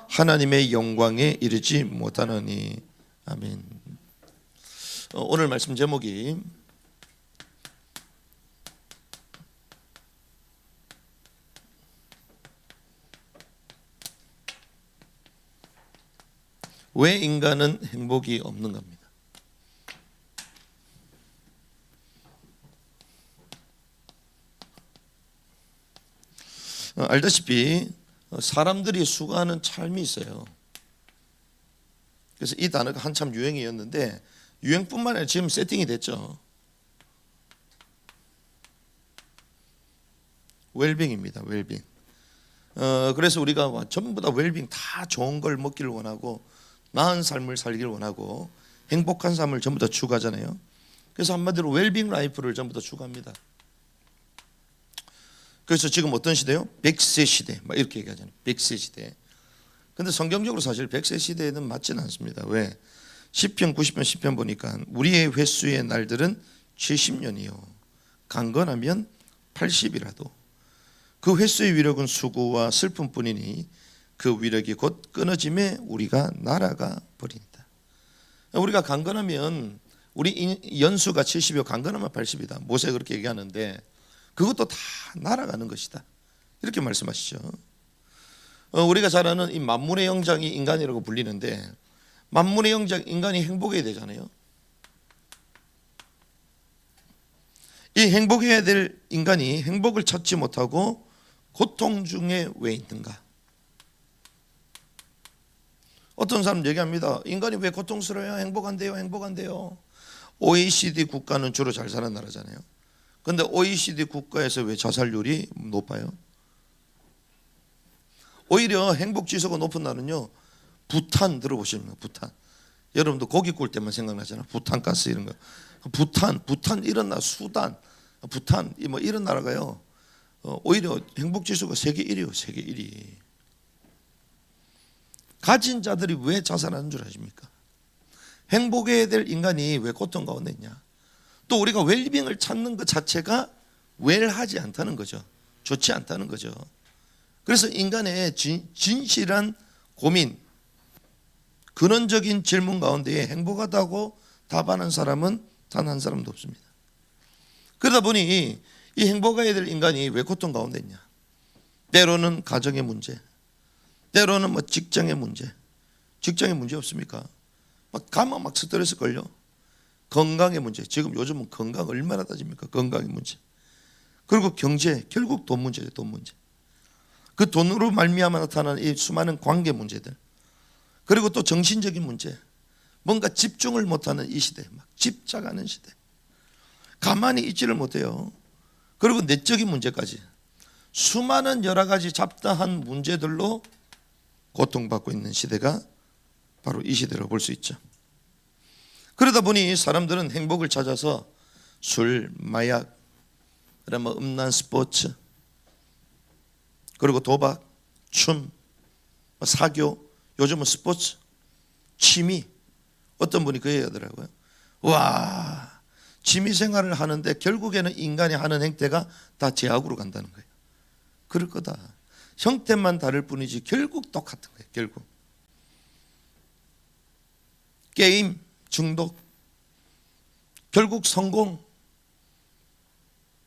하나님의 영광에 이르지 못하느니. 아멘. 오늘 말씀 제목이 왜 인간은 행복이 없는 겁니다. 알다시피 사람들이 수고하는 삶이 있어요. 그래서 이 단어가 한참 유행이었는데 유행뿐만 아니라 지금 세팅이 됐죠. 웰빙입니다. 웰빙. 그래서 우리가 전부 다 웰빙, 다 좋은 걸 먹기를 원하고 나은 삶을 살기를 원하고 행복한 삶을 전부 다 추구하잖아요. 그래서 한마디로 웰빙 라이프를 전부 다 추구합니다. 그래서 지금 어떤 시대요? 100세 시대 막 이렇게 얘기하잖아요. 100세 시대. 근데 성경적으로 사실 100세 시대에는 맞지는 않습니다. 왜? 시편 90편 10편 보니까 우리의 횟수의 날들은 70년이요 강건하면 80이라도 그 횟수의 위력은 수고와 슬픔뿐이니 그 위력이 곧 끊어짐에 우리가 날아가 버린다. 우리가 강건하면 우리 연수가 70이요 강건하면 80이다. 모세가 그렇게 얘기하는데 그것도 다 날아가는 것이다. 이렇게 말씀하시죠. 우리가 잘 아는 이 만물의 영장이 인간이라고 불리는데 만물의 영장 인간이 행복해야 되잖아요. 이 행복해야 될 인간이 행복을 찾지 못하고 고통 중에 왜 있는가? 어떤 사람 얘기합니다. 인간이 왜 고통스러워요? 행복한데요? 행복한데요? OECD 국가는 주로 잘 사는 나라잖아요. 그런데 OECD 국가에서 왜 자살률이 높아요? 오히려 행복지수가 높은 나라는요 부탄 들어보십니까? 부탄. 여러분도 고기 구울 때만 생각나잖아요. 부탄 가스 이런 거. 부탄 이런 나라, 수단, 부탄 뭐 이런 나라가요 오히려 행복지수가 세계 1위요. 세계 1위. 가진 자들이 왜 자살하는 줄 아십니까? 행복해야 될 인간이 왜 고통 가운데 있냐? 또 우리가 웰빙을 찾는 것 자체가 웰하지 않다는 거죠. 좋지 않다는 거죠. 그래서 인간의 진실한 고민, 근원적인 질문 가운데에 행복하다고 답하는 사람은 단 한 사람도 없습니다. 그러다 보니 이 행복해야 될 인간이 왜 고통 가운데 있냐? 때로는 가정의 문제, 때로는 뭐 직장의 문제. 직장에 문제 없습니까? 막 가면 막 스트레스 걸려. 건강의 문제. 지금 요즘은 건강 얼마나 따집니까? 건강의 문제. 그리고 경제, 결국 돈 문제죠. 돈 문제. 그 돈으로 말미암아 나타나는 이 수많은 관계 문제들. 그리고 또 정신적인 문제. 뭔가 집중을 못하는 이 시대. 막 집착하는 시대. 가만히 있지를 못해요. 그리고 내적인 문제까지. 수많은 여러 가지 잡다한 문제들로 고통받고 있는 시대가 바로 이 시대로 볼 수 있죠. 그러다 보니 사람들은 행복을 찾아서 술, 마약, 그다음에 음란 스포츠, 그리고 도박, 춤, 사교, 요즘은 스포츠, 취미. 어떤 분이 그 얘기하더라고요. 와, 취미 생활을 하는데 결국에는 인간이 하는 행태가 다 제약으로 간다는 거예요. 그럴 거다. 형태만 다를 뿐이지 결국 똑같은 거예요. 결국 게임 중독, 결국 성공.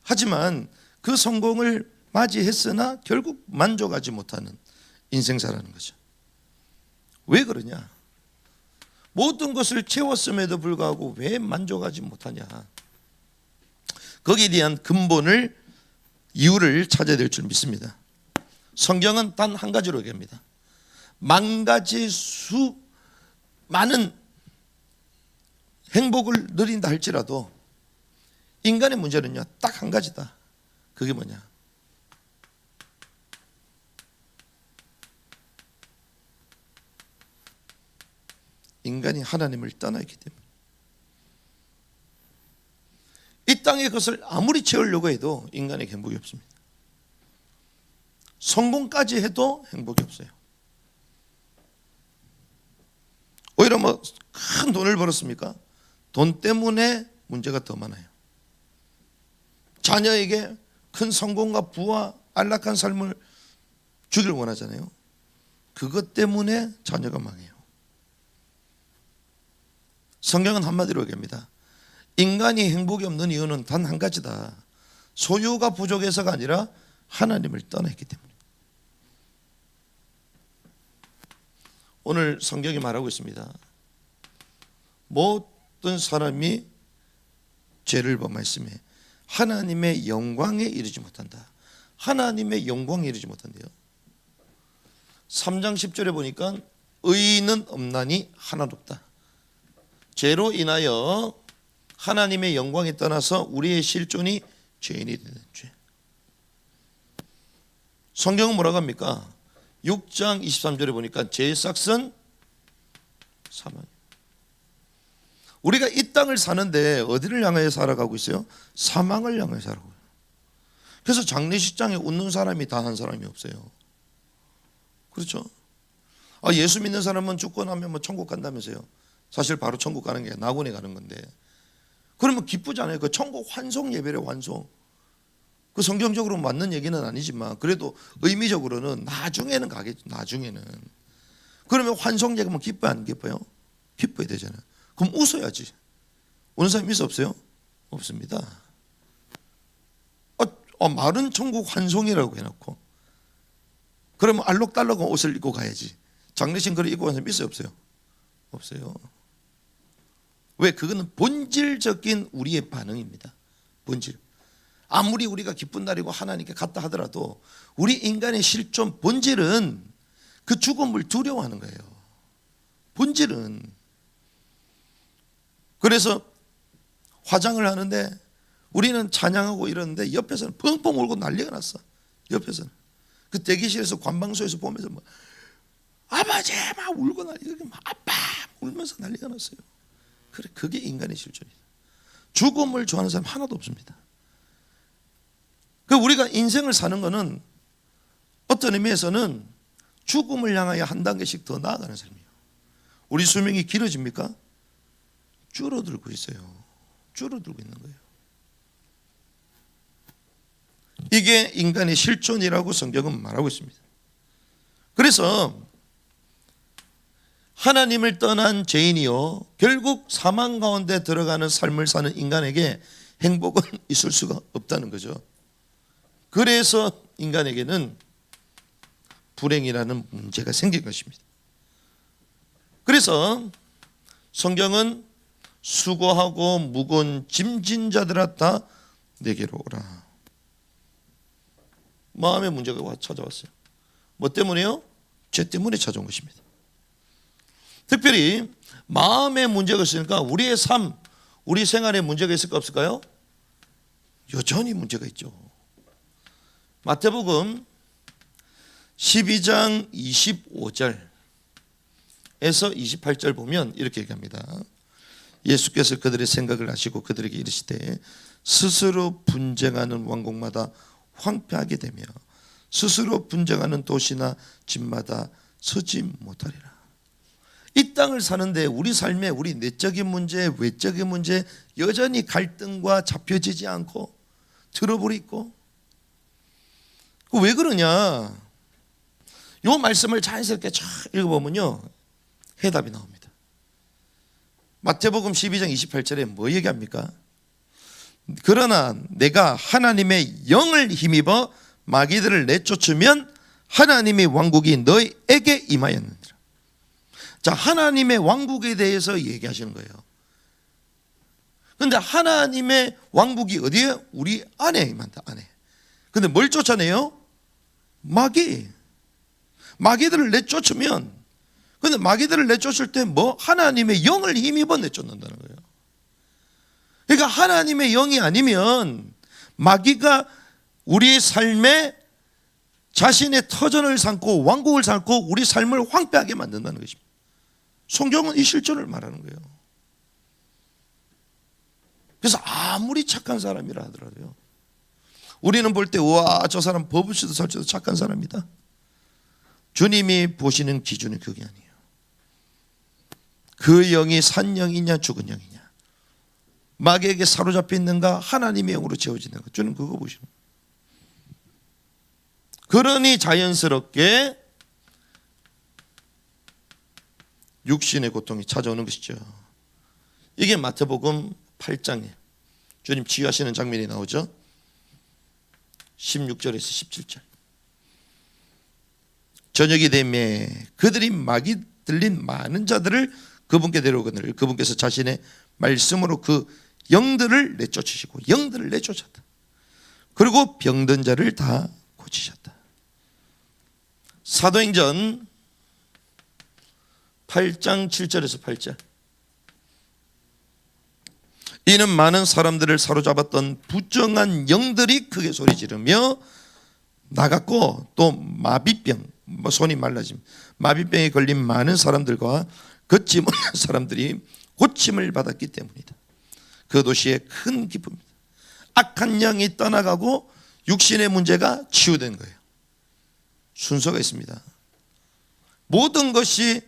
하지만 그 성공을 맞이했으나 결국 만족하지 못하는 인생사라는 거죠. 왜 그러냐? 모든 것을 채웠음에도 불구하고 왜 만족하지 못하냐? 거기에 대한 근본을, 이유를 찾아야 될 줄 믿습니다. 성경은 단 한 가지로 얘기합니다. 만 가지 많은 행복을 누린다 할지라도 인간의 문제는요 딱 한 가지다. 그게 뭐냐? 인간이 하나님을 떠나있기 때문에 이 땅의 것을 아무리 채우려고 해도 인간에게 행복이 없습니다. 성공까지 해도 행복이 없어요. 오히려 뭐 큰 돈을 벌었습니까? 돈 때문에 문제가 더 많아요. 자녀에게 큰 성공과 부와 안락한 삶을 주길 원하잖아요. 그것 때문에 자녀가 망해요. 성경은 한마디로 얘기합니다. 인간이 행복이 없는 이유는 단 한 가지다. 소유가 부족해서가 아니라 하나님을 떠났기 때문에. 오늘 성경이 말하고 있습니다. 모든 사람이 죄를 범했음에 하나님의 영광에 이르지 못한다. 하나님의 영광에 이르지 못한대요. 3장 10절에 보니까 의인은 없나니 하나도 없다. 죄로 인하여 하나님의 영광에 떠나서 우리의 실존이 죄인이 되는 죄. 성경은 뭐라고 합니까? 6장 23절에 보니까 죄의 싹은 사망. 우리가 이 땅을 사는데 어디를 향하여 살아가고 있어요? 사망을 향하여 살아가고 있어요. 그래서 장례식장에 웃는 사람이 단 한 사람이 없어요. 그렇죠? 예수 믿는 사람은 죽고 나면 뭐 천국 간다면서요. 사실 바로 천국 가는 게 낙원에 가는 건데, 그러면 기쁘지 않아요? 그 천국 환송 예배래. 환송. 그 성경적으로 맞는 얘기는 아니지만 그래도 의미적으로는 나중에는 가겠죠. 나중에는. 그러면 환송 예배면 기뻐요, 안 기뻐요? 기뻐야 되잖아요. 그럼 웃어야지. 우는 사람이 있어, 없어요? 없습니다. 말은 천국 환송이라고 해놓고 그러면 알록달록 옷을 입고 가야지. 장례식 그걸 입고 가는 사람이 있어요, 없어요? 없어요. 왜? 그거는 본질적인 우리의 반응입니다. 본질. 아무리 우리가 기쁜 날이고 하나님께 갔다 하더라도 우리 인간의 실존 본질은 그 죽음을 두려워하는 거예요. 본질은. 그래서 화장을 하는데 우리는 찬양하고 이러는데 옆에서는 펑펑 울고 난리가 났어. 옆에서는. 그 대기실에서 관방소에서 보면서 뭐 아버지 막 울고 난리가, 아빠 울면서 난리가 났어요. 그래, 그게 인간의 실존이다. 죽음을 좋아하는 사람 하나도 없습니다. 그 우리가 인생을 사는 거는 어떤 의미에서는 죽음을 향하여 한 단계씩 더 나아가는 삶이에요. 우리 수명이 길어집니까? 줄어들고 있어요. 줄어들고 있는 거예요. 이게 인간의 실존이라고 성경은 말하고 있습니다. 그래서 하나님을 떠난 죄인이요 결국 사망 가운데 들어가는 삶을 사는 인간에게 행복은 있을 수가 없다는 거죠. 그래서 인간에게는 불행이라는 문제가 생긴 것입니다. 그래서 성경은 수고하고 무거운 짐진 자들아 다 내게로 오라. 마음의 문제가 찾아왔어요. 뭐 때문에요? 죄 때문에 찾아온 것입니다. 특별히 마음의 문제가 있으니까 우리의 삶, 우리 생활에 문제가 있을까 없을까요? 여전히 문제가 있죠. 마태복음 12장 25절에서 28절 보면 이렇게 얘기합니다. 예수께서 그들의 생각을 아시고 그들에게 이르시되 스스로 분쟁하는 왕국마다 황폐하게 되며 스스로 분쟁하는 도시나 집마다 서지 못하리라. 이 땅을 사는데 우리 삶에 우리 내적인 문제, 외적인 문제 여전히 갈등과 잡혀지지 않고 트러블이 있고, 왜 그러냐? 이 말씀을 자연스럽게 쫙 읽어보면요 해답이 나옵니다. 마태복음 12장 28절에 뭐 얘기합니까? 그러나 내가 하나님의 영을 힘입어 마귀들을 내쫓으면 하나님의 왕국이 너희에게 임하였느니라. 자, 하나님의 왕국에 대해서 얘기하시는 거예요. 그런데 하나님의 왕국이 어디에? 우리 안에 임한다. 안에. 근데 뭘 쫓아내요? 마귀들을 내쫓으면, 근데 마귀들을 내쫓을 때 뭐? 하나님의 영을 힘입어 내쫓는다는 거예요. 그러니까 하나님의 영이 아니면 마귀가 우리 삶에 자신의 터전을 삼고 왕국을 삼고 우리 삶을 황폐하게 만든다는 것입니다. 성경은 이 실존을 말하는 거예요. 그래서 아무리 착한 사람이라 하더라도요, 우리는 볼 때 와, 저 사람 법 없이도 살지도 착한 사람이다. 주님이 보시는 기준은 그게 아니에요. 그 영이 산 영이냐 죽은 영이냐, 마귀에게 사로잡혀 있는가 하나님의 영으로 채워지는가, 주는 그거 보시는 거예요. 그러니 자연스럽게 육신의 고통이 찾아오는 것이죠. 이게 마태복음 8장에 주님 치유하시는 장면이 나오죠. 16절에서 17절. 저녁이 되매 그들이 막이 들린 많은 자들을 그분께 데려오거늘 그분께서 자신의 말씀으로 그 영들을 내쫓으시고 영들을 내쫓았다. 그리고 병든 자를 다 고치셨다. 사도행전 8장 7절에서 8절. 이는 많은 사람들을 사로잡았던 부정한 영들이 크게 소리 지르며 나갔고 또 마비병, 손이 말라짐, 마비병에 걸린 많은 사람들과 걷지 못한 사람들이 고침을 받았기 때문이다. 그 도시에 큰 기쁨이다. 악한 영이 떠나가고 육신의 문제가 치유된 거예요. 순서가 있습니다. 모든 것이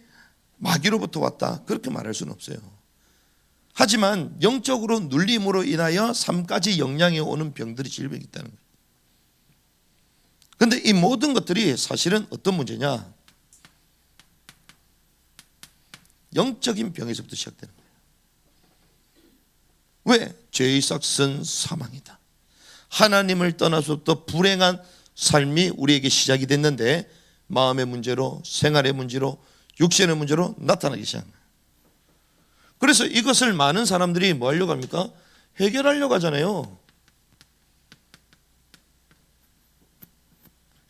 마귀로부터 왔다 그렇게 말할 수는 없어요. 하지만 영적으로 눌림으로 인하여 3가지 영향이 오는 병들이 질병이 있다는 거예요. 그런데 이 모든 것들이 사실은 어떤 문제냐? 영적인 병에서부터 시작되는 거예요. 왜? 죄의 삭은 사망이다. 하나님을 떠나서부터 불행한 삶이 우리에게 시작이 됐는데 마음의 문제로, 생활의 문제로, 육신의 문제로 나타나기 시작합니다. 그래서 이것을 많은 사람들이 뭐 하려고 합니까? 해결하려고 하잖아요.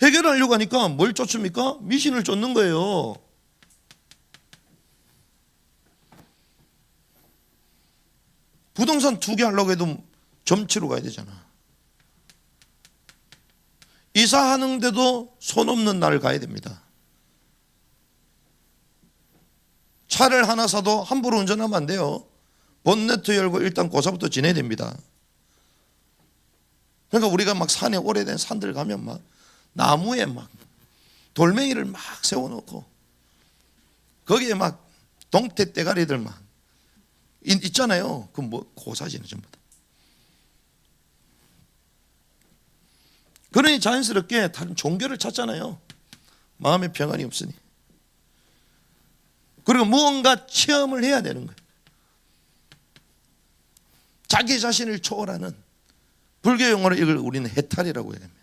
해결하려고 하니까 뭘 쫓습니까? 미신을 쫓는 거예요. 부동산 투기 하려고 해도 점치러 가야 되잖아. 이사하는데도 손 없는 날 가야 됩니다. 차를 하나 사도 함부로 운전하면 안 돼요. 본네트 열고 일단 고사부터 지내야 됩니다. 그러니까 우리가 막 산에 오래된 산들 가면 막 나무에 막 돌멩이를 막 세워놓고 거기에 막 동태 대가리들 막 있잖아요. 그 뭐 고사지는 전부 다. 그러니 자연스럽게 다른 종교를 찾잖아요. 마음의 평안이 없으니. 그리고 무언가 체험을 해야 되는 거예요. 자기 자신을 초월하는, 불교 용어로 이걸 우리는 해탈이라고 해야 됩니다.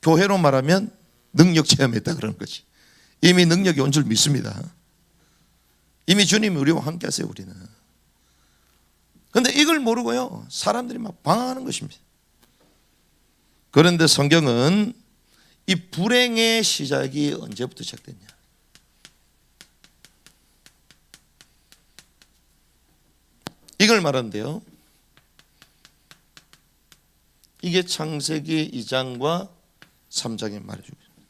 교회로 말하면 능력 체험했다 그러는 거지. 이미 능력이 온 줄 믿습니다. 이미 주님이 우리와 함께 하세요. 우리는. 그런데 이걸 모르고요 사람들이 막 방황하는 것입니다. 그런데 성경은 이 불행의 시작이 언제부터 시작됐냐? 이걸 말하는데요. 이게 창세기 2장과 3장에 말해주고 있습니다.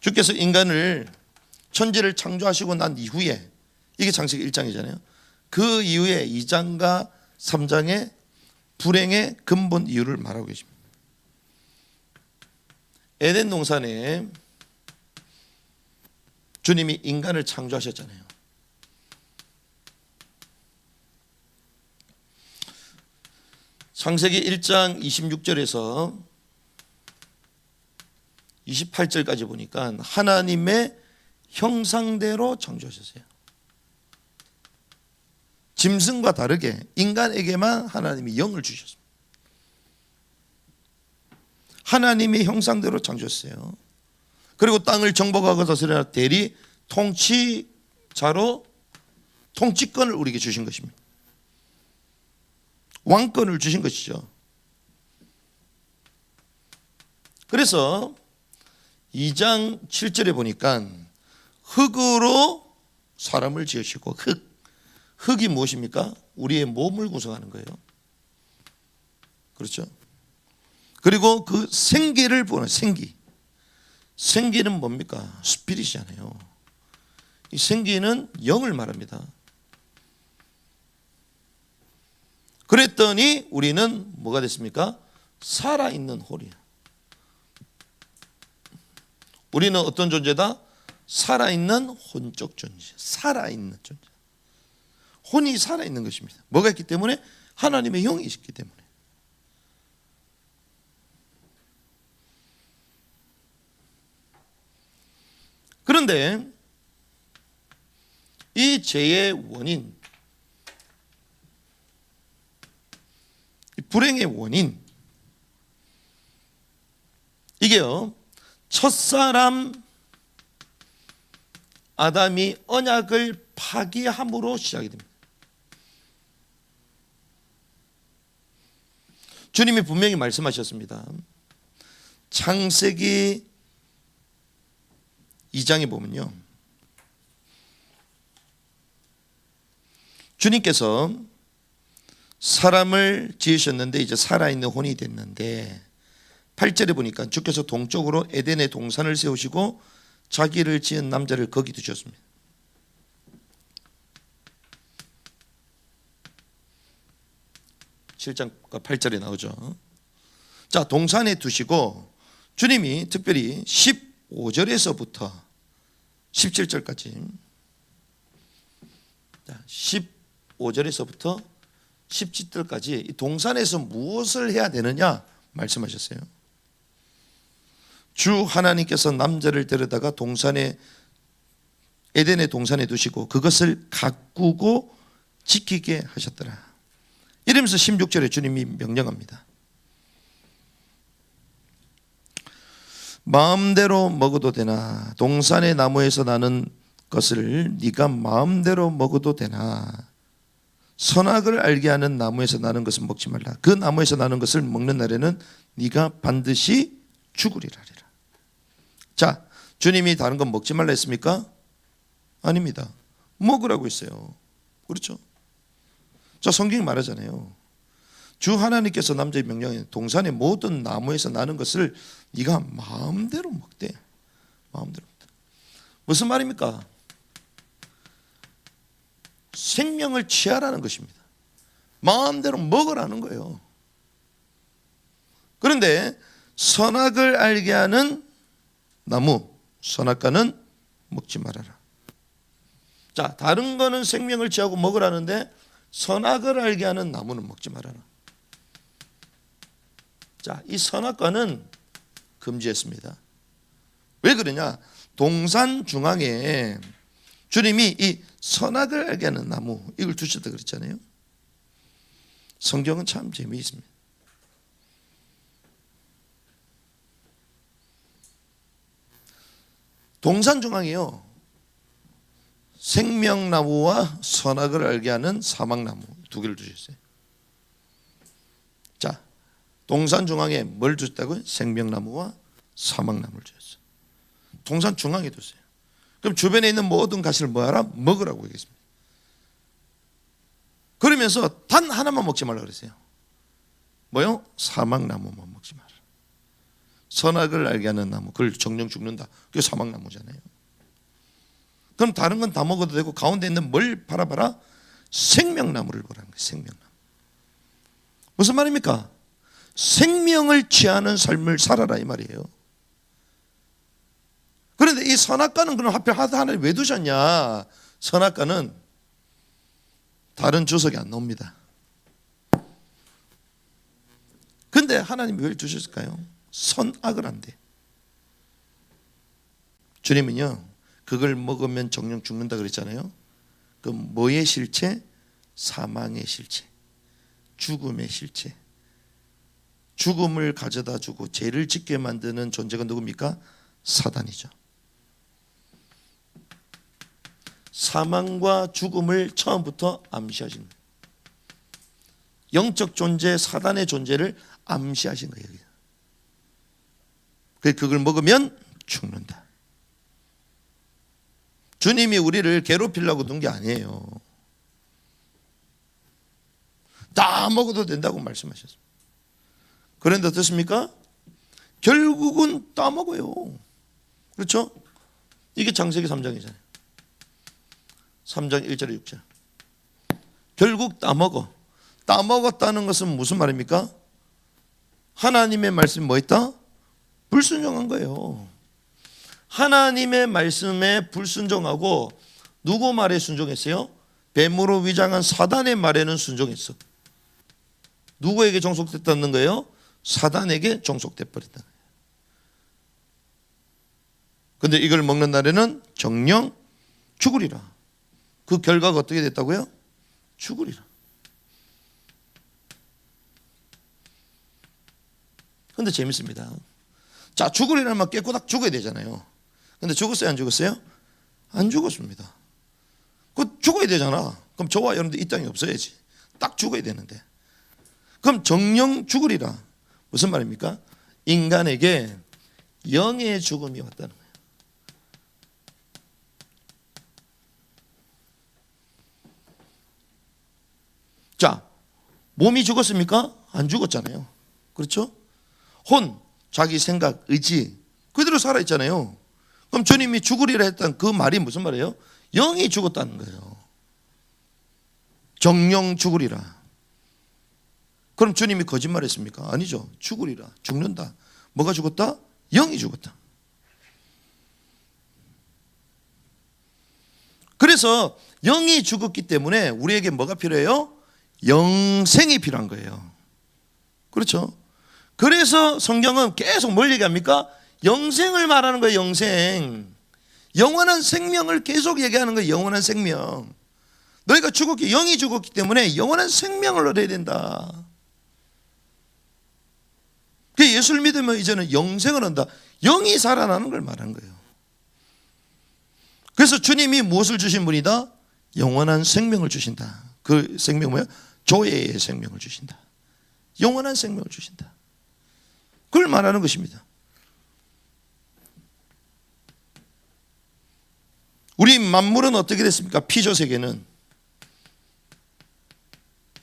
주께서 인간을 천지를 창조하시고 난 이후에, 이게 창세기 1장이잖아요. 그 이후에 2장과 3장에 불행의 근본 이유를 말하고 계십니다. 에덴 동산에 주님이 인간을 창조하셨잖아요. 창세기 1장 26절에서 28절까지 보니까 하나님의 형상대로 창조하셨어요. 짐승과 다르게 인간에게만 하나님이 영을 주셨습니다. 하나님의 형상대로 창조했어요. 그리고 땅을 정복하고 다스리는 대리 통치자로 통치권을 우리에게 주신 것입니다. 왕권을 주신 것이죠. 그래서 2장 7절에 보니까 흙으로 사람을 지으시고, 흙이 무엇입니까? 우리의 몸을 구성하는 거예요. 그렇죠? 그리고 그 생기를 보는 생기는 뭡니까? 스피릿이잖아요. 이 생기는 영을 말합니다. 그랬더니 우리는 뭐가 됐습니까? 살아있는 홀이야. 우리는 어떤 존재다? 살아있는 혼적 존재. 살아있는 존재. 혼이 살아있는 것입니다. 뭐가 있기 때문에? 하나님의 영이 있기 때문에. 그런데 이 죄의 원인, 이 불행의 원인, 이게요, 첫사람 아담이 언약을 파기함으로 시작이 됩니다. 주님이 분명히 말씀하셨습니다. 창세기 2장에 보면요, 주님께서 사람을 지으셨는데 이제 살아있는 혼이 됐는데 8절에 보니까 주께서 동쪽으로 에덴의 동산을 세우시고 자기를 지은 남자를 거기 두셨습니다. 7장과 8절에 나오죠. 자, 동산에 두시고 주님이 특별히 15절에서부터 17절까지, 15절에서부터 17절까지 이 동산에서 무엇을 해야 되느냐 말씀하셨어요. 주 하나님께서 남자를 데려다가 동산에, 에덴의 동산에 두시고 그것을 가꾸고 지키게 하셨더라. 이러면서 16절에 주님이 명령합니다. 마음대로 먹어도 되나, 동산의 나무에서 나는 것을 네가 마음대로 먹어도 되나, 선악을 알게 하는 나무에서 나는 것은 먹지 말라. 그 나무에서 나는 것을 먹는 날에는 네가 반드시 죽으리라. 자, 주님이 다른 건 먹지 말라 했습니까? 아닙니다. 먹으라고 했어요. 그렇죠? 자, 성경이 말하잖아요. 주 하나님께서 남자의 명령에 동산의 모든 나무에서 나는 것을 네가 마음대로 먹되. 마음대로 먹되. 무슨 말입니까? 생명을 취하라는 것입니다. 마음대로 먹으라는 거예요. 그런데 선악을 알게 하는 나무, 선악과는 먹지 말아라. 자, 다른 거는 생명을 취하고 먹으라는데 선악을 알게 하는 나무는 먹지 말아라. 자, 이 선악과는 금지했습니다. 왜 그러냐? 동산 중앙에 주님이 이 선악을 알게 하는 나무, 이걸 두셨다 그랬잖아요. 성경은 참 재미있습니다. 동산 중앙이요, 생명나무와 선악을 알게 하는 사막나무 두 개를 주셨어요. 자, 동산 중앙에 뭘 주셨다고요? 생명나무와 사막나무를 주셨어요. 동산 중앙에 두세요. 그럼 주변에 있는 모든 가시를 뭐하라? 먹으라고 얘기했습니다. 그러면서 단 하나만 먹지 말라 그랬어요. 뭐요? 사막나무만 먹지 마라. 선악을 알게 하는 나무, 그걸 정령 죽는다. 그게 사막나무잖아요. 그럼 다른 건 다 먹어도 되고 가운데 있는 뭘 바라봐라? 생명나무를 보라는 거예요. 생명나무. 무슨 말입니까? 생명을 취하는 삶을 살아라 이 말이에요. 그런데 이 선악과는 그럼 하필 하나님 왜 두셨냐? 선악과는 다른 주석이 안 나옵니다. 근데 하나님이 왜 주셨을까요? 선악을 한대. 주님은요, 그걸 먹으면 정령 죽는다 그랬잖아요. 그 뭐의 실체? 사망의 실체, 죽음의 실체. 죽음을 가져다 주고 죄를 짓게 만드는 존재가 누굽니까? 사단이죠. 사망과 죽음을 처음부터 암시하신 거예요. 영적 존재, 사단의 존재를 암시하신 거예요. 그걸 먹으면 죽는다. 주님이 우리를 괴롭히려고 둔 게 아니에요. 다 먹어도 된다고 말씀하셨습니다. 그런데 어떻습니까? 결국은 다 먹어요. 그렇죠? 이게 창세기 3장이잖아요. 3장 1절에 6절. 결국 다 먹어. 다 먹었다는 것은 무슨 말입니까? 하나님의 말씀이 뭐 있다? 불순종한 거예요. 하나님의 말씀에 불순종하고 누구 말에 순종했어요? 뱀으로 위장한 사단의 말에는 순종했어. 누구에게 종속됐다는 거예요? 사단에게 종속돼 버렸다. 근데 이걸 먹는 날에는 정령 죽으리라. 그 결과가 어떻게 됐다고요? 죽으리라. 근데 재밌습니다. 자, 죽으리라는 말 깨꼬닥 죽어야 되잖아요. 근데 죽었어요, 안 죽었어요? 안 죽었습니다. 그 죽어야 되잖아. 그럼 저와 여러분들 이 땅에 없어야지. 딱 죽어야 되는데. 그럼 정령 죽으리라. 무슨 말입니까? 인간에게 영의 죽음이 왔다는 거예요. 자, 몸이 죽었습니까? 안 죽었잖아요. 그렇죠? 혼, 자기 생각, 의지 그대로 살아있잖아요. 그럼 주님이 죽으리라 했던 그 말이 무슨 말이에요? 영이 죽었다는 거예요. 정령 죽으리라. 그럼 주님이 거짓말했습니까? 아니죠. 죽으리라. 죽는다. 뭐가 죽었다? 영이 죽었다. 그래서 영이 죽었기 때문에 우리에게 뭐가 필요해요? 영생이 필요한 거예요. 그렇죠? 그래서 성경은 계속 뭘 얘기합니까? 영생을 말하는 거예요. 영생. 영원한 생명을 계속 얘기하는 거예요. 영원한 생명. 너희가 죽었기, 영이 죽었기 때문에 영원한 생명을 얻어야 된다. 그 예수를 믿으면 이제는 영생을 얻는다. 영이 살아나는 걸 말하는 거예요. 그래서 주님이 무엇을 주신 분이다? 영원한 생명을 주신다. 그 생명 뭐야? 조예의 생명을 주신다. 영원한 생명을 주신다. 그걸 말하는 것입니다. 우리 만물은 어떻게 됐습니까? 피조 세계는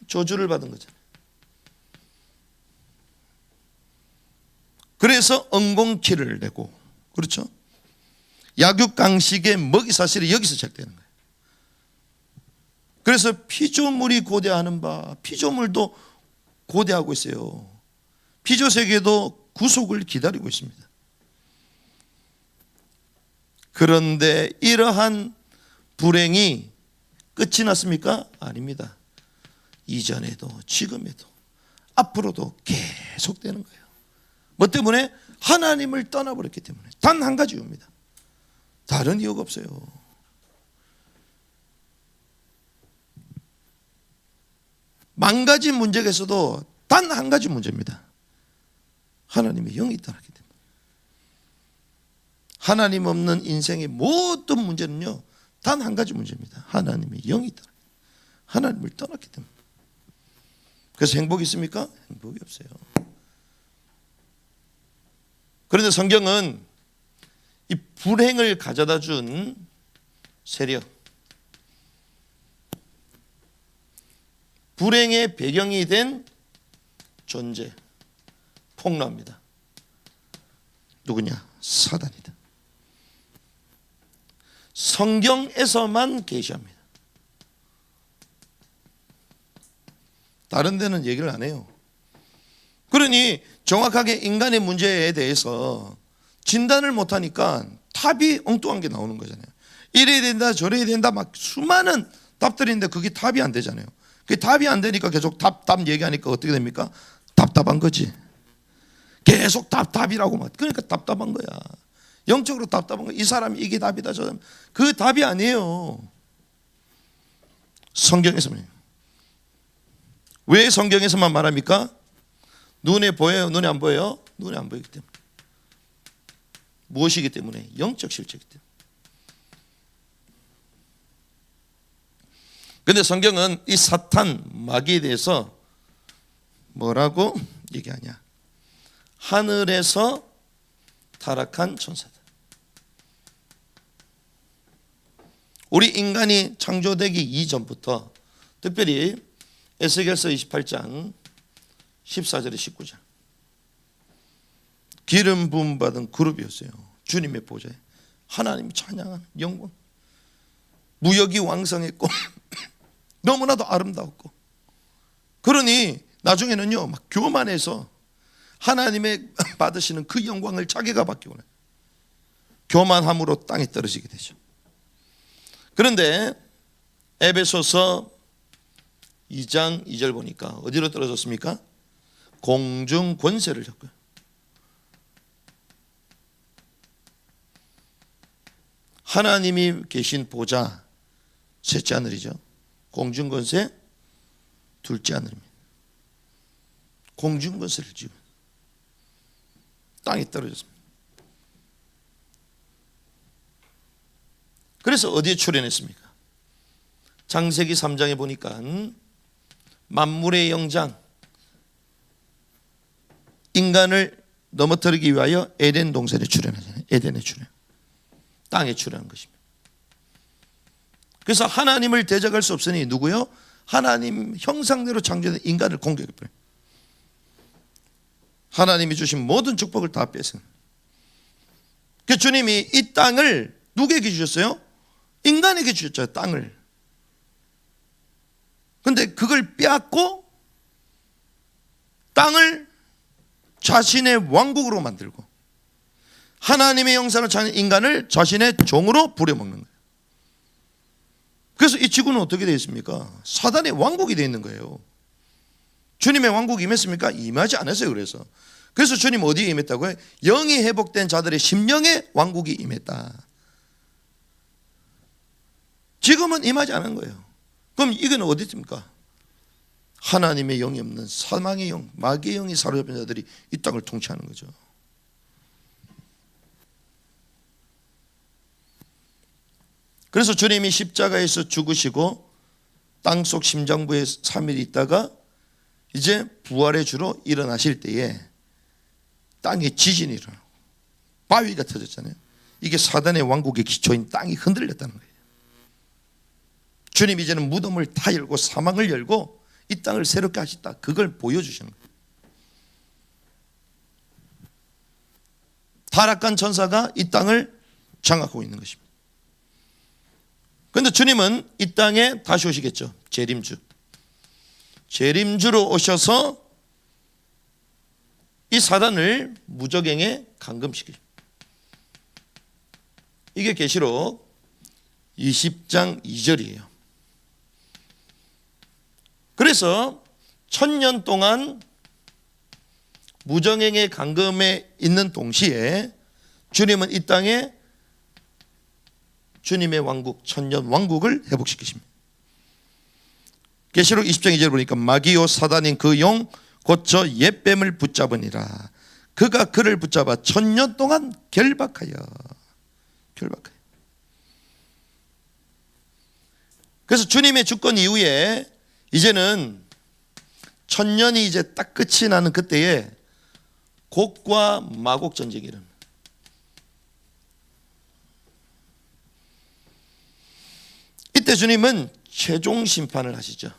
저주를 받은 거잖아요. 그래서 엉겅퀴를 내고, 그렇죠? 약육강식의 먹이 사슬이 여기서 시작되는 거예요. 그래서 피조물이 고대하는 바, 피조물도 고대하고 있어요. 피조 세계도 구속을 기다리고 있습니다. 그런데 이러한 불행이 끝이 났습니까? 아닙니다. 이전에도 지금에도 앞으로도 계속되는 거예요. 뭐 때문에? 하나님을 떠나버렸기 때문에. 단 한 가지 이유입니다. 다른 이유가 없어요. 망가진 문제가 있어도 단 한 가지 문제입니다. 하나님의 영이 떠났기 때문에. 하나님 없는 인생의 모든 문제는요, 단 한 가지 문제입니다. 하나님의 영이 떠났기 때문에. 하나님을 떠났기 때문에. 그래서 행복이 있습니까? 행복이 없어요. 그런데 성경은 이 불행을 가져다 준 세력, 불행의 배경이 된 존재, 폭로합니다. 누구냐? 사단이다. 성경에서만 계시합니다. 다른 데는 얘기를 안 해요. 그러니 정확하게 인간의 문제에 대해서 진단을 못하니까 답이 엉뚱한 게 나오는 거잖아요. 이래야 된다 저래야 된다 막 수많은 답들이 있는데 그게 답이 안 되잖아요. 그게 답이 안 되니까 계속 답 얘기하니까 어떻게 됩니까? 답답한 거지. 계속 답이라고 막. 그러니까 답답한 거야. 영적으로 답답한 거야. 이 사람이 이게 답이다 저 사람. 그 답이 아니에요. 성경에서만. 왜 성경에서만 말합니까? 눈에 보여요? 눈에 안 보여요? 눈에 안 보이기 때문에. 무엇이기 때문에? 영적 실체이기 때문에. 그런데 성경은 이 사탄, 마귀에 대해서 뭐라고 얘기하냐? 하늘에서 타락한 천사다. 우리 인간이 창조되기 이전부터 특별히 에스겔서 28장 14절에 19절 기름 부음 받은 그룹이었어요. 주님의 보좌에 하나님 찬양하는 영광, 무역이 왕성했고 너무나도 아름다웠고, 그러니 나중에는요 막 교만해서 하나님의 받으시는 그 영광을 자기가 받기로 해요. 교만함으로 땅에 떨어지게 되죠. 그런데 에베소서 2장 2절 보니까 어디로 떨어졌습니까? 공중 권세를 잡고요. 하나님이 계신 보좌, 셋째 하늘이죠. 공중권세 둘째 하늘입니다. 공중권세를 지고 땅이 떨어졌습니다. 그래서 어디에 출현했습니까? 창세기 3장에 보니까 만물의 영장, 인간을 넘어뜨리기 위하여 에덴 동산에 출현하잖아요. 에덴에 출현, 땅에 출현한 것입니다. 그래서 하나님을 대적할 수 없으니 누구요? 하나님 형상대로 창조된 인간을 공격해버려요. 하나님이 주신 모든 축복을 다 뺏은. 그 주님이 이 땅을 누구에게 주셨어요? 인간에게 주셨죠. 땅을. 근데 그걸 빼앗고 땅을 자신의 왕국으로 만들고 하나님의 형상을 찾는 인간을 자신의 종으로 부려먹는 거예요. 그래서 이 지구는 어떻게 되어 있습니까? 사단의 왕국이 되어 있는 거예요. 주님의 왕국이 임했습니까? 임하지 않았어요. 그래서 주님 어디에 임했다고요? 영이 회복된 자들의 심령의 왕국이 임했다. 지금은 임하지 않은 거예요. 그럼 이건 어디 있습니까? 하나님의 영이 없는 사망의 영, 마귀의 영이 사로잡힌 자들이 이 땅을 통치하는 거죠. 그래서 주님이 십자가에서 죽으시고 땅속 심장부에 3일 있다가 이제 부활의 주로 일어나실 때에 땅에 지진이 일어나고 바위가 터졌잖아요. 이게 사단의 왕국의 기초인 땅이 흔들렸다는 거예요. 주님이 이제는 무덤을 다 열고 사망을 열고 이 땅을 새롭게 하셨다. 그걸 보여주시는 거예요. 타락한 천사가 이 땅을 장악하고 있는 것입니다. 그런데 주님은 이 땅에 다시 오시겠죠. 재림주로 오셔서 이 사단을 무저갱에 감금시키십니다. 이게 계시록 20장 2절이에요. 그래서 1000년 동안 무정행의 감금에 있는 동시에 주님은 이 땅에 주님의 왕국, 1000년 왕국을 회복시키십니다. 계시록 20장 2절 보니까 마귀요 사단인 그 영 고쳐 옛뱀을 붙잡으니라. 그가 그를 붙잡아 1000년 동안 결박하여. 그래서 주님의 주권 이후에 이제는 1000년이 이제 딱 끝이 나는 그때에 곡과 마곡 전쟁이 일어납니다. 이때 주님은 최종 심판을 하시죠.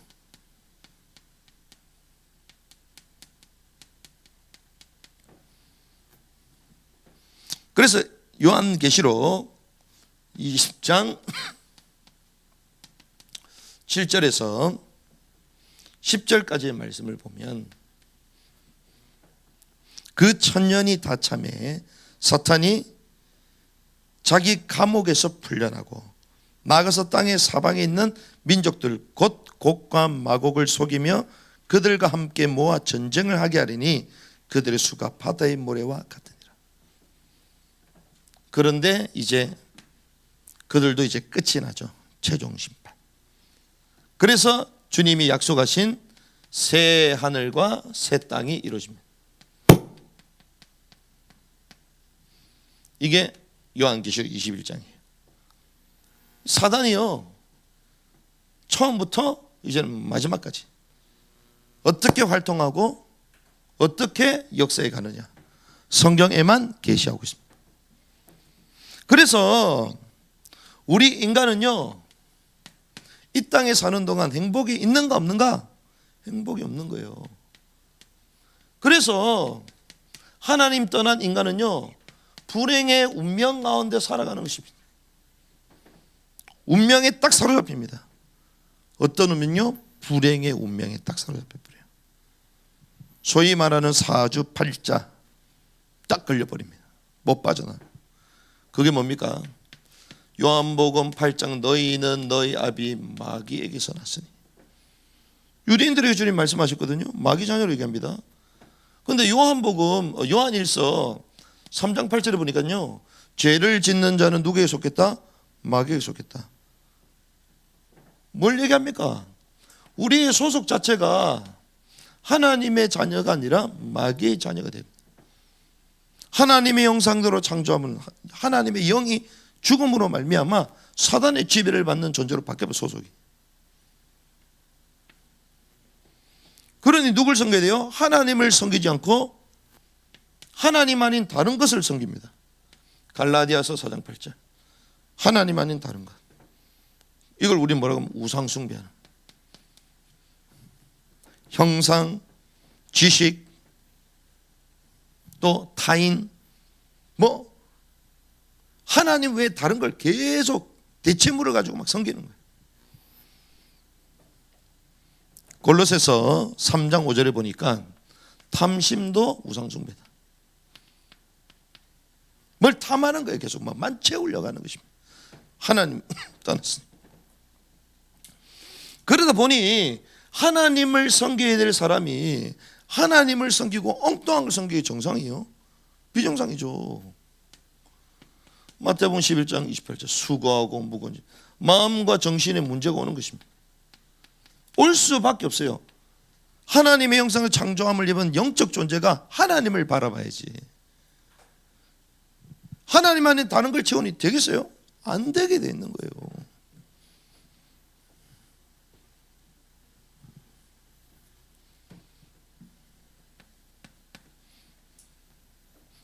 그래서 요한계시록 20장 7절에서 10절까지의 말씀을 보면 그 1000년이 다 참에 사탄이 자기 감옥에서 풀려나고 나가서 땅의 사방에 있는 민족들 곧 곡과 마곡을 속이며 그들과 함께 모아 전쟁을 하게 하리니 그들의 수가 바다의 모래와 같으니라. 그런데 이제 그들도 이제 끝이 나죠. 최종 심판. 그래서 주님이 약속하신 새 하늘과 새 땅이 이루어집니다. 이게 요한계시록 21장이에요. 사단이요, 처음부터 이제는 마지막까지 어떻게 활동하고 어떻게 역사에 가느냐 성경에만 계시하고 있습니다. 그래서 우리 인간은요, 이 땅에 사는 동안 행복이 있는가 없는가? 행복이 없는 거예요. 그래서 하나님 떠난 인간은요, 불행의 운명 가운데 살아가는 것입니다. 운명에 딱 사로잡힙니다. 어떤 운명요? 불행의 운명에 딱 사로잡혀버려요. 소위 말하는 사주팔자 딱 걸려버립니다. 못 빠져나요. 그게 뭡니까? 요한복음 8장 너희는 너희 아비 마귀에게서 났으니. 유대인들에게 주님 말씀하셨거든요. 마귀 자녀로 얘기합니다. 그런데 요한복음 요한일서 3장 8절에 보니까요, 죄를 짓는 자는 누구에게 속했다? 마귀에게 속했다. 뭘 얘기합니까? 우리의 소속 자체가 하나님의 자녀가 아니라 마귀의 자녀가 됩니다. 하나님의 형상대로 창조하면 하나님의 영이 죽음으로 말미암아 사단의 지배를 받는 존재로 바뀌어버려 소속이. 그러니 누굴 섬겨야 돼요? 하나님을 섬기지 않고 하나님 아닌 다른 것을 섬깁니다. 갈라디아서 4장 8절. 하나님 아닌 다른 것. 이걸 우리 뭐라고 하면 우상 숭배하는. 형상, 지식, 또 타인, 뭐 하나님 외에 다른 걸 계속 대체물을 가지고 막 섬기는 거예요. 골로새서 3장 5절에 보니까 탐심도 우상숭배다. 뭘 탐하는 거예요. 계속 막 만채우려고 하는 것입니다. 하나님 떠났으니. 그러다 보니 하나님을 섬겨야 될 사람이 하나님을 섬기고 엉뚱한 걸 섬기기 정상이에요? 비정상이죠. 마태복음 11장 28절 수고하고 무거운 마음과 정신에 문제가 오는 것입니다. 올 수밖에 없어요. 하나님의 형상을 창조함을 입은 영적 존재가 하나님을 바라봐야지. 하나님 안에 다른 걸 채우니 되겠어요? 안 되게 돼 있는 거예요.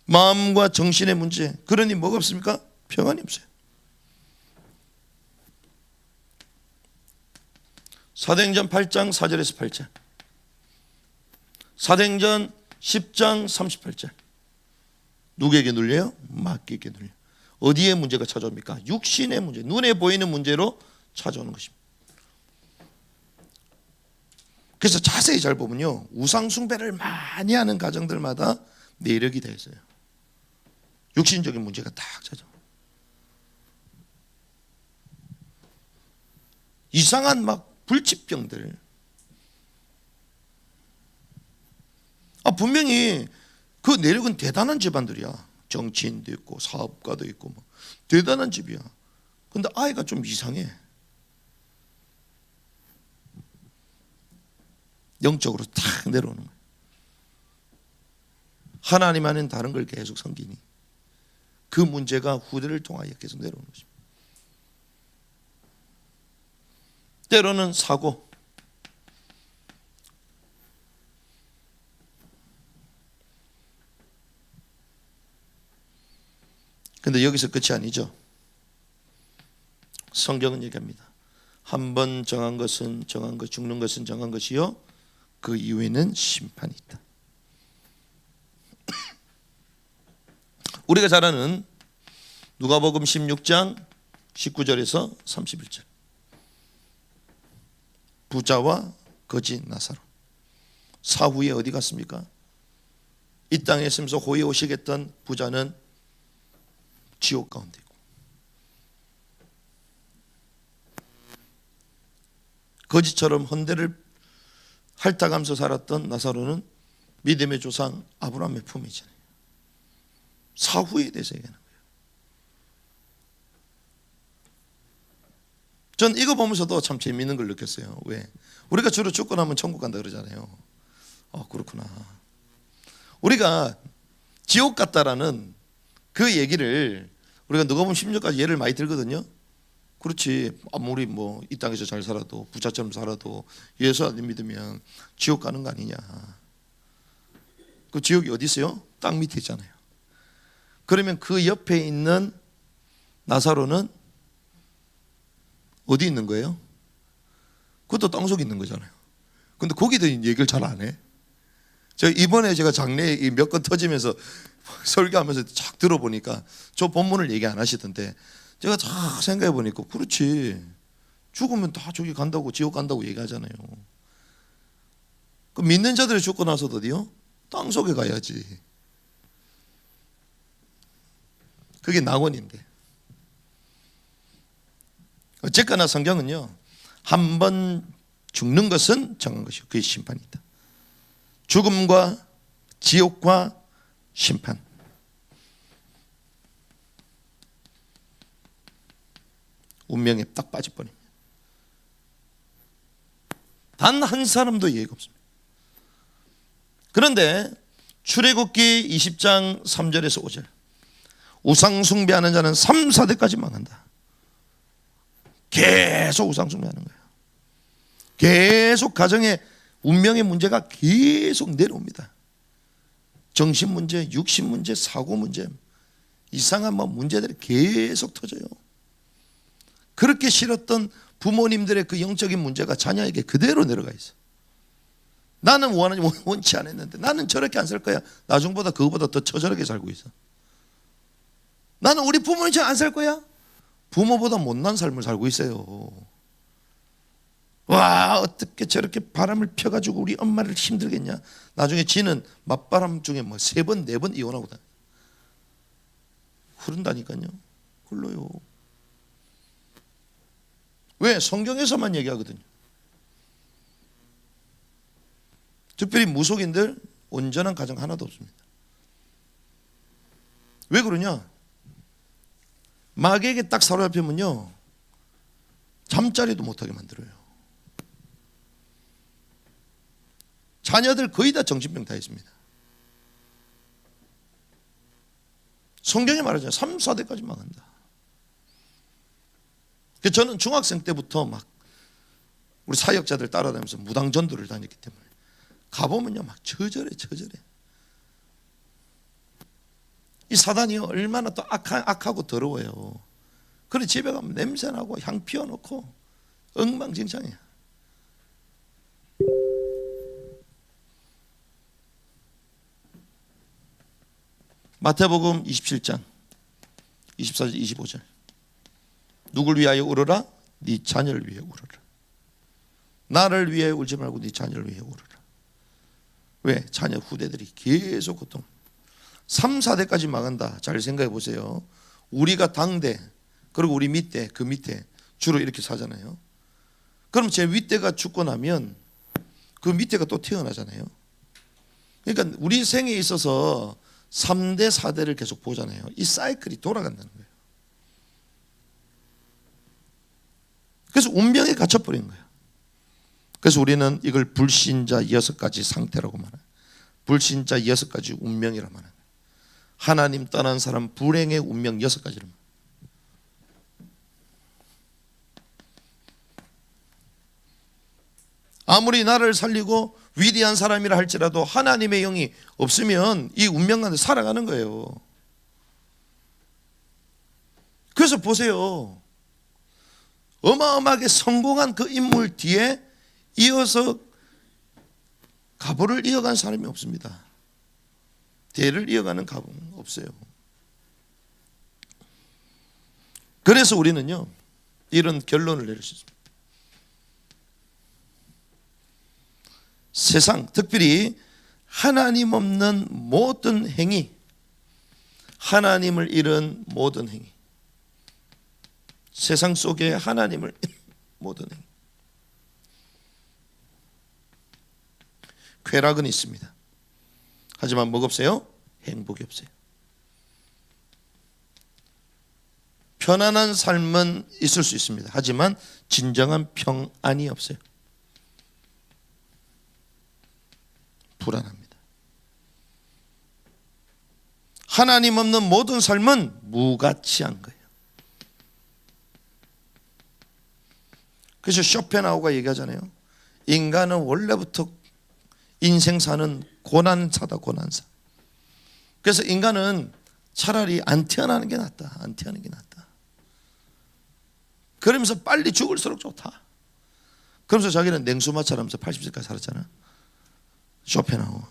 마음과 정신의 문제. 그러니 뭐가 없습니까? 평안이 없어요. 사도행전 8장 4절에서 8절, 사도행전 10장 38절. 누구에게 눌려요? 마귀에게 눌려요. 어디에 문제가 찾아옵니까? 육신의 문제, 눈에 보이는 문제로 찾아오는 것입니다. 그래서 자세히 잘 보면요, 우상 숭배를 많이 하는 가정들마다 내력이 되어 있어요. 육신적인 문제가 딱 찾아와요. 이상한 막 불치병들. 분명히 그 내력은 대단한 집안들이야. 정치인도 있고 사업가도 있고 뭐 대단한 집이야. 근데 아이가 좀 이상해. 영적으로 탁 내려오는 거야. 하나님 안에는 다른 걸 계속 섬기니 그 문제가 후대를 통하여 계속 내려오는 것입니다. 때로는 사고, 근데 여기서 끝이 아니죠. 성경은 얘기합니다. 한 번 정한 것은 정한 것, 죽는 것은 정한 것이요 그 이후에는 심판이 있다. 우리가 잘 아는 누가복음 16장 19절에서 31절. 부자와 거지 나사로. 사후에 어디 갔습니까? 이 땅에 있으면서 호에 오시겠던 부자는 지옥 가운데 있고, 거지처럼 헌대를 핥아가면서 살았던 나사로는 믿음의 조상 아브라함의 품이잖아요. 사후에 대해서 얘기하는 거예요. 전 이거 보면서도 참 재미있는 걸 느꼈어요. 왜? 우리가 주로 죽고 나면 천국 간다 그러잖아요. 그렇구나. 우리가 지옥 갔다라는 그 얘기를 우리가 누가복음 16까지 예를 많이 들거든요. 그렇지. 아무리 뭐 이 땅에서 잘 살아도 부자처럼 살아도 예수 안 믿으면 지옥 가는 거 아니냐. 그 지옥이 어디 있어요? 땅 밑에 있잖아요. 그러면 그 옆에 있는 나사로는 어디 있는 거예요? 그것도 땅속에 있는 거잖아요. 근데 거기도 얘기를 잘 안 해. 이번에 제가 장례에 몇 건 터지면서 설교하면서 쫙 들어보니까 저 본문을 얘기 안 하시던데 제가 쫙 생각해 보니까 그렇지. 죽으면 다 저기 간다고 지옥 간다고 얘기하잖아요. 그 믿는 자들이 죽고 나서도 어디요? 땅속에 가야지. 그게 낙원인데. 어쨌거나 성경은요, 한 번 죽는 것은 정한 것이고 그게 심판이다. 죽음과 지옥과 심판. 운명에 딱 빠질 뻔입니다. 단 한 사람도 예의가 없습니다. 그런데 출애굽기 20장 3절에서 5절, 우상 숭배하는 자는 3, 4대까지 망한다. 계속 우상 숭배하는 거예요. 계속 가정의 운명의 문제가 계속 내려옵니다. 정신 문제, 육신 문제, 사고 문제, 이상한 문제들이 계속 터져요. 그렇게 싫었던 부모님들의 그 영적인 문제가 자녀에게 그대로 내려가 있어. 나는 원치 않았는데 나는 저렇게 안 살 거야. 나중보다 그거보다 더 처절하게 살고 있어. 나는 우리 부모님처럼 안 살 거야. 부모보다 못난 삶을 살고 있어요. 와, 어떻게 저렇게 바람을 펴가지고 우리 엄마를 힘들겠냐. 나중에 지는 맞바람 중에 3번 4번 이혼하고 다녀. 흐른다니까요. 흘러요. 왜? 성경에서만 얘기하거든요. 특별히 무속인들 온전한 가정 하나도 없습니다. 왜 그러냐? 마귀에게 딱 사로잡히면요, 잠자리도 못하게 만들어요. 자녀들 거의 다 정신병 다 있습니다. 성경이 말하잖아요. 3, 4대까지 망한다. 저는 중학생 때부터 막 우리 사역자들 따라다니면서 무당 전도를 다녔기 때문에 가보면요 막 처절해. 이 사단이 얼마나 또 악하고 더러워요. 그래 집에 가면 냄새나고 향 피워놓고 엉망진창이야. 마태복음 27장 24절 25절, 누굴 위하여 울어라? 네 자녀를 위해 울어라. 나를 위해 울지 말고 네 자녀를 위해 울어라. 왜? 자녀 후대들이 계속 고통. 3, 4대까지 망한다. 잘 생각해 보세요. 우리가 당대, 그리고 우리 밑대, 그 밑에 주로 이렇게 사잖아요. 그럼 제 윗대가 죽고 나면 그 밑에가 또 태어나잖아요. 그러니까 우리 생에 있어서 3대, 4대를 계속 보잖아요. 이 사이클이 돌아간다는 거예요. 그래서 운명에 갇혀버린 거예요. 그래서 우리는 이걸 불신자 6가지 상태라고 말해요. 불신자 6가지 운명이라고 말해요. 하나님 떠난 사람 불행의 운명 6가지를 말해요. 아무리 나를 살리고 위대한 사람이라 할지라도 하나님의 영이 없으면 이 운명 가운데 살아가는 거예요. 그래서 보세요. 어마어마하게 성공한 그 인물 뒤에 이어서 가보를 이어간 사람이 없습니다. 대를 이어가는 가보는 없어요. 그래서 우리는요 이런 결론을 내릴 수 있습니다. 세상, 특별히 하나님 없는 모든 행위, 하나님을 잃은 모든 행위, 세상 속에 하나님을 모든 행위, 쾌락은 있습니다. 하지만 뭐가 없어요? 행복이 없어요. 편안한 삶은 있을 수 있습니다. 하지만 진정한 평안이 없어요. 불안합니다. 하나님 없는 모든 삶은 무가치한 거예요. 그래서 쇼펜하우가 얘기하잖아요. 인간은 원래부터 인생 사는 고난사다, 고난사. 그래서 인간은 차라리 안 태어나는 게 낫다. 안 태어나는 게 낫다. 그러면서 빨리 죽을수록 좋다. 그러면서 자기는 냉수마찰하면서 80세까지 살았잖아. 쇼펜하우.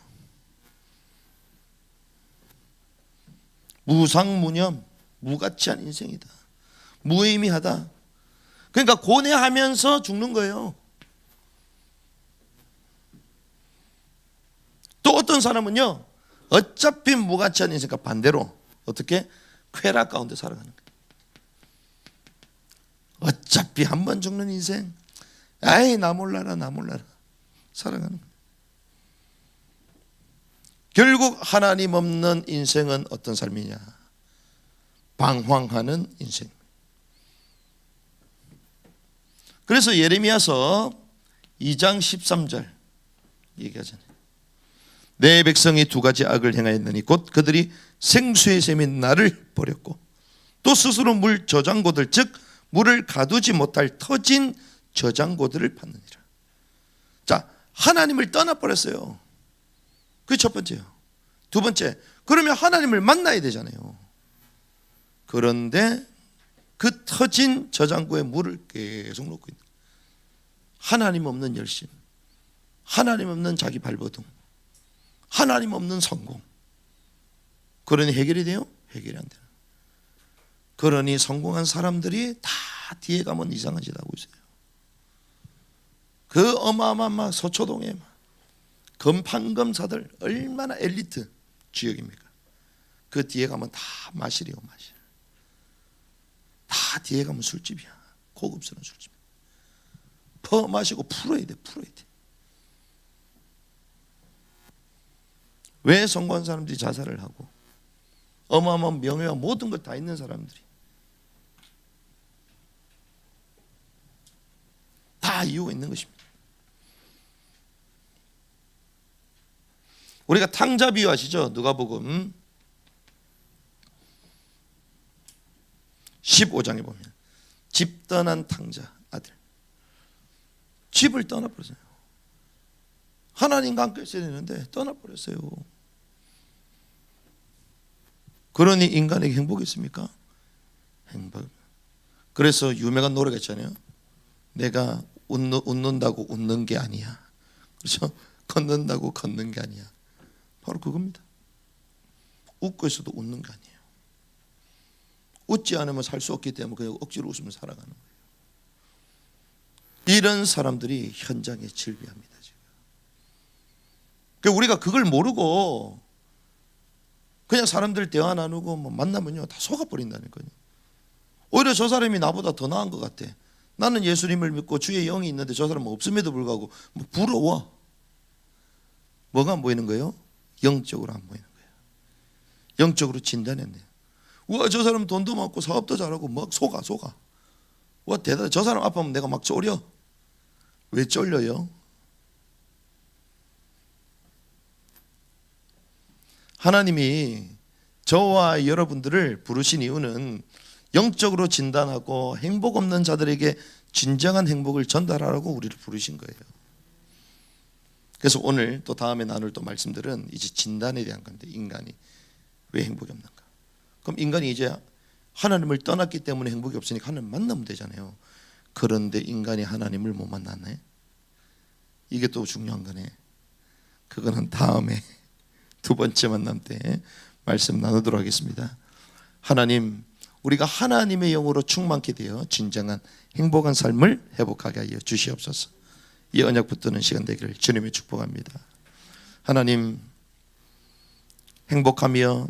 무상무념, 무가치한 인생이다. 무의미하다. 그러니까 고뇌하면서 죽는 거예요. 또 어떤 사람은요 어차피 무가치한 인생과 반대로 어떻게? 쾌락 가운데 살아가는 거예요. 어차피 한 번 죽는 인생, 아이 나 몰라라 살아가는 거예요. 결국 하나님 없는 인생은 어떤 삶이냐? 방황하는 인생. 그래서 예레미야서 2장 13절 얘기하잖아요. 내 백성이 두 가지 악을 행하였느니 곧 그들이 생수의 샘인 나를 버렸고 또 스스로 물 저장고들 즉 물을 가두지 못할 터진 저장고들을 받느니라. 자, 하나님을 떠나버렸어요. 그게 첫 번째요. 두 번째, 그러면 하나님을 만나야 되잖아요. 그런데 그 터진 저장고에 물을 계속 놓고 있는 거예요. 하나님 없는 열심, 하나님 없는 자기 발버둥, 하나님 없는 성공. 그러니 해결이 돼요? 해결이 안 돼요. 그러니 성공한 사람들이 다 뒤에 가면 이상한 짓 하고 있어요. 그 어마어마한 서초동에 금판검사들 얼마나 엘리트 지역입니까? 그 뒤에 가면 다 마실이요, 마실. 다 뒤에 가면 술집이야. 고급스러운 술집. 퍼 마시고 풀어야 돼, 풀어야 돼. 왜 성공한 사람들이 자살을 하고 어마어마한 명예와 모든 것 다 있는 사람들이 다 이유가 있는 것입니다. 우리가 탕자 비유 아시죠? 누가복음 15장에 보면 집 떠난 탕자 아들, 집을 떠나버렸어요. 하나님과 함께 있어야 되는데 떠나버렸어요. 그러니 인간에게 행복이 있습니까? 행복. 그래서 유명한 노래가 있잖아요. 내가 웃는다고 웃는 게 아니야. 그렇죠? 걷는다고 걷는 게 아니야. 바로 그겁니다. 웃고 있어도 웃는 게 아니에요. 웃지 않으면 살 수 없기 때문에 그냥 억지로 웃으면 살아가는 거예요. 이런 사람들이 현장에 질비합니다. 지금. 우리가 그걸 모르고 그냥 사람들 대화 나누고 뭐 만나면요 다 속아버린다니까요. 오히려 저 사람이 나보다 더 나은 것 같아. 나는 예수님을 믿고 주의 영이 있는데 저 사람은 없음에도 불구하고 뭐 부러워. 뭐가 안 보이는 거예요? 영적으로 안 보이는 거예요. 영적으로 진단했네요. 우와, 저 사람 돈도 많고 사업도 잘하고 막 속아. 와, 대단해. 저 사람 앞에 하면 내가 막 쫄려. 왜 쫄려요? 하나님이 저와 여러분들을 부르신 이유는 영적으로 진단하고 행복 없는 자들에게 진정한 행복을 전달하라고 우리를 부르신 거예요. 그래서 오늘 또 다음에 나눌 또 말씀들은 이제 진단에 대한 건데, 인간이 왜 행복이 없는가? 그럼 인간이 이제 하나님을 떠났기 때문에 행복이 없으니까 하나님 만나면 되잖아요. 그런데 인간이 하나님을 못 만나네. 이게 또 중요한 거네. 그거는 다음에 두 번째 만남 때 말씀 나누도록 하겠습니다. 하나님, 우리가 하나님의 영으로 충만케 되어 진정한 행복한 삶을 회복하게 하여 주시옵소서. 이 언약 붙드는 시간 되기를 주님의 축복합니다. 하나님, 행복하며